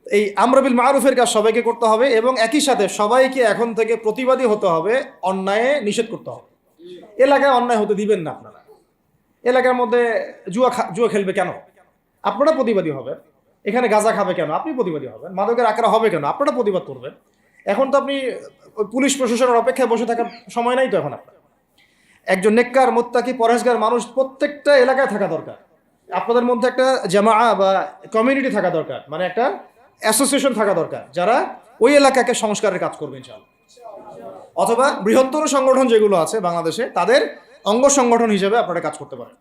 এই আমর বিল মারুফের কাজ সবাইকে করতে হবে, এবং একই সাথে সবাইকে এখন থেকে প্রতিবাদী হতে হবে, অন্যায়ে নিষেধ করতে হবে। এলাকায় অন্যায় হতে দিবেন না আপনারা। এলাকার মধ্যে জুয়া খেলবে কেন? আপনারা প্রতিবাদী হবেন। এখানে গাঁজা খাবে কেন? আপনি প্রতিবাদী হবেন। মাদকের আকারা হবে কেন? আপনারা প্রতিবাদ করবেন। এখন তো আপনি পুলিশ প্রশাসনের অপেক্ষায় বসে থাকার সময় নাই তো এখন আপনার। একজন নেককার, মুত্তাকি, পরহেজগার মানুষ প্রত্যেকটা এলাকায় থাকা দরকার। আপনাদের মধ্যে একটা জামাআ বা কমিউনিটি থাকা দরকার, মানে একটা অ্যাসোসিয়েশন থাকা দরকার, যারা ওই এলাকাকে সংস্কারের কাজ করবে ইনশাআল্লাহ। অথবা বৃহত্তর সংগঠন যেগুলো আছে বাংলাদেশে, তাদের অঙ্গ সংগঠন হিসেবে আপনারা কাজ করতে পারেন।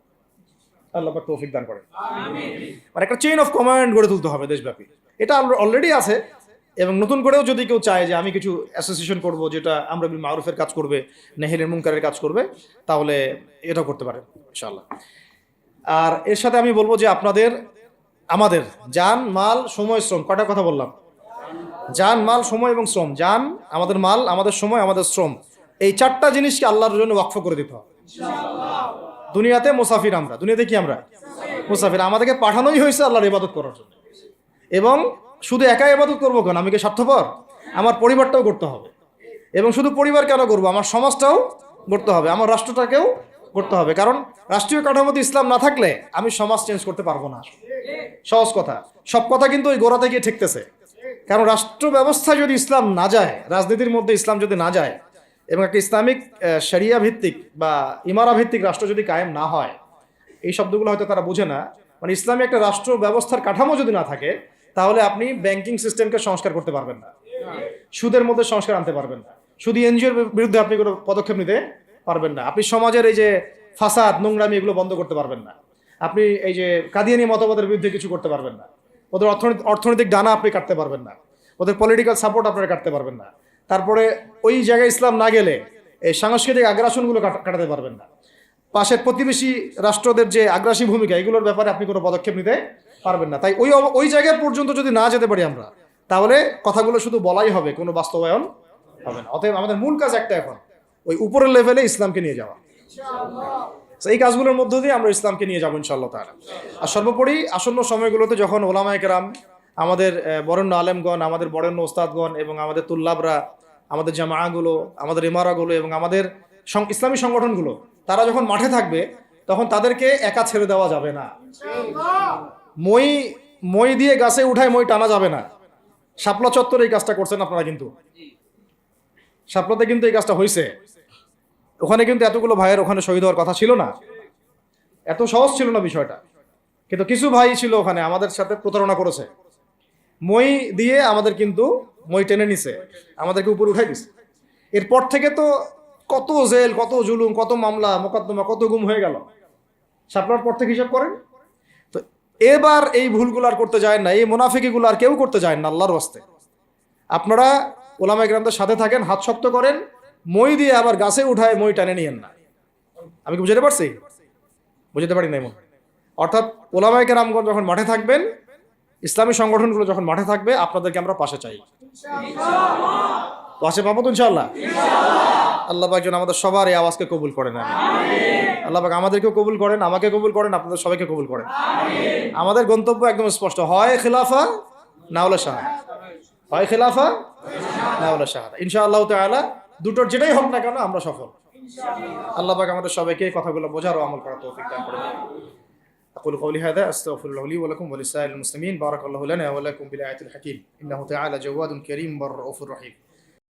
আল্লাহ পাক তৌফিক দান করেন। মানে একটা চেইন অফ কমান্ড গড়ে তুলতে হবে দেশব্যাপী। এটা অলরেডি আছে, এবং নতুন করেও যদি কেউ চায় যে আমি কিছু অ্যাসোসিয়েশন করব যেটা আমরা বিল মারুফের কাজ করবে, নেহির মুনকারের কাজ করবে, তাহলে এটাও করতে পারেন ইনশাআল্লাহ। আর এর সাথে আমি বলবো যে আমাদের জান, মাল, সময়, শ্রম, কয়টা কথা বললাম? জান, মাল, সময় এবং শ্রম। জান, আমাদের মাল, আমাদের সময়, আমাদের শ্রম, এই চারটা জিনিসকে আল্লাহর জন্য ওয়াকফ করে দিতে হবে। দুনিয়াতে মুসাফির আমরা, দুনিয়াতে কি আমরা মুসাফির, আমাদেরকে পাঠানোই হয়েছে আল্লাহর ইবাদত করার জন্য। এবং শুধু একাই ইবাদত করবো কেন, আমি কি স্বার্থপর? আমার পরিবারটাও করতে হবে। এবং শুধু পরিবার কেন করবো, আমার সমাজটাও করতে হবে, আমার রাষ্ট্রটাকেও করতে হবে। কারণ রাষ্ট্রীয় কাঠামোতে ইসলাম না থাকলে আমি সমাজ চেঞ্জ করতে পারবো না। সহজ কথা, সব কথা কিন্তু ওই গোড়াতে গিয়ে ঠেকতেছে। কারণ রাষ্ট্র ব্যবস্থায় যদি ইসলাম না যায়, রাজনীতির মধ্যে ইসলাম যদি না যায়, এবং একটা ইসলামিক শরিয়া ভিত্তিক বা ইমারা ভিত্তিক রাষ্ট্র যদি কায়েম না হয়, এই শব্দগুলো হয়তো তারা বুঝে না, মানে ইসলামী একটা রাষ্ট্র ব্যবস্থার কাঠামো যদি না থাকে, তাহলে আপনি ব্যাংকিং সিস্টেমকে সংস্কার করতে পারবেন না, সুদের মধ্যে সংস্কার আনতে পারবেন না, শুধু এনজিওর বিরুদ্ধে আপনি কোনো পদক্ষেপ নিতে পারবেন না, আপনি সমাজের এই যে ফাসাদ, নোংরামি, এগুলো বন্ধ করতে পারবেন না, আপনি এই যে কাদিয়ানি মতবাদের বিরুদ্ধে কিছু করতে পারবেন না, ওদের অর্থনৈতিক ডানা আপনি কাটতে পারবেন না, ওদের পলিটিক্যাল সাপোর্ট আপনারা কাটতে পারবেন না। তারপরে ওই জায়গায় ইসলাম না গেলে এই সাংস্কৃতিক আগ্রাসনগুলো কাটাতে পারবেন না। পাশের প্রতিবেশী রাষ্ট্রদের যে আগ্রাসী ভূমিকা, এগুলোর ব্যাপারে আপনি কোনো পদক্ষেপ নিতে পারবেন না। তাই ওই জায়গা পর্যন্ত যদি না যেতে পারি আমরা, তাহলে কথাগুলো শুধু বলাই হবে, কোনো বাস্তবায়ন হবে না। অতএব আমাদের মূল কাজ একটা, এখন ওই উপরের লেভেলে ইসলামকে নিয়ে যাওয়া। এই কাজগুলোর মধ্য দিয়ে আমরা ইসলামকে নিয়ে যাবো ইনশাআল্লাহ তাআলা। আর সর্বোপরি আসন্ন সময়গুলোতে যখন ওলামায়ে কেরাম, আমাদের বরেণ্য আলেমগণ, আমাদের বরেণ্য ওস্তাদগণ এবং আমাদের তুল্লাবরা, আমাদের জামাআগুলো, আমাদের ইমারাগুলো এবং আমাদের ইসলামী সংগঠনগুলো, তারা যখন মাঠে থাকবে, তখন তাদেরকে একা ছেড়ে দেওয়া যাবে না। মই দিয়ে গাছে উঠায় মই টানা যাবে না। শাপলা চত্বরে এই কাজটা করছেন আপনারা, কিন্তু শাপলাতে কিন্তু এই কাজটা হয়েছে। ওখানে কিন্তু এতগুলো ভাইয়ের ওখানে শহীদ হওয়ার কথা ছিল না, এত সহজ ছিল না বিষয়টা। কিন্তু কিছু ভাই ছিল ওখানে, আমাদের সাথে প্রতারণা করেছে, মই দিয়ে আমাদের কিন্তু মই টেনে নিছে, আমাদেরকে উপরে উঠাই দিছে। এরপর থেকে তো কত জেল, কত জুলুম, কত মামলা মোকদ্দমা, কত গুম হয়ে গেল। শাপলার পর থেকে হিসাব করেন তো। এবার এই ভুলগুলো আর করতে যায় না, এই মুনাফিকিগুলো আর কেউ করতে যায় না। আল্লাহর ওয়াস্তে আপনারা ওলামায়ে কেরামদের সাথে থাকেন, হাত শক্ত করেন, মই দিয়ে আবার গাছে উঠায় মই টানে নিয়েন না। আমি কি বুঝাতে পারছি? বুঝতে পারি না এমন। অর্থাৎ ওলামায়ে কেরামগণ যখন মাঠে থাকবেন, ইসলামী সংগঠনগুলো যখন মাঠে থাকবে, আপনাদেরকে আমরা পাশে চাই। পাশে পাবো তো ইনশাআল্লাহ। আল্লাহ পাক যেন আমাদের সবার এই আওয়াজকে কবুল করেন। আল্লাহ পাক আমাদেরকেও কবুল করেন, আমাকে কবুল করেন, আপনাদের সবাইকে কবুল করেন। আমাদের গন্তব্য একদম স্পষ্ট, হয় খিলাফা না হলে শাহাদা, হয় খিলাফা না হলে শাহাদা। ইনশাআল্লাহ তাআলা দুটোর যেটাই হোক না কেন আমরা সফল। আল্লাহ পাক আমাদের সবাইকে এই কথাগুলো বোঝার ও আমল করার তৌফিক দান করুন। أقول قولي هذا أستغفر الله لي ولكم ولسائر المسلمين. بارك الله لنا ولكم بالآيات الحكيم إنه تعالى جواد كريم بر رؤوف رحيم.